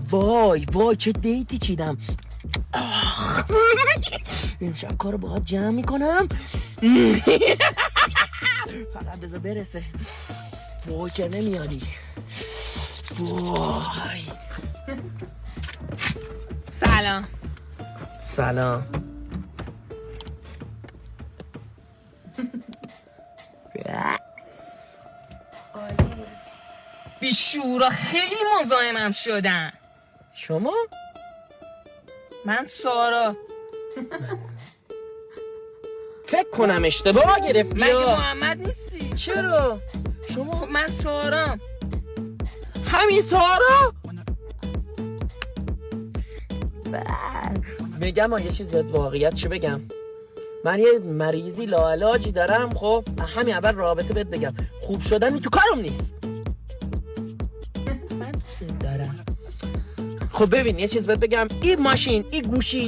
وای وای چه دیتی چیدم. امشب کارو باید جمع میکنم. فقط بذار برسه. وای چه نمیادی. وای سلام. سلام. بیشورا خیلی مزاحمم شدن. شما؟ من سارا. فکر کنم اشتباه گرفتی. مگه محمد نیستی؟ چرا؟ شما؟ خب من سارام. همین سارا؟ میگم یه چیز بهت واقعیت چی بگم. من یه مریضی لاعلاجی دارم. خب همین اول رابطه بهت بگم خوب شدن تو کارم نیست. من دوست دارم. خب ببین یه چیز بهت بگم. این ماشین این گوشی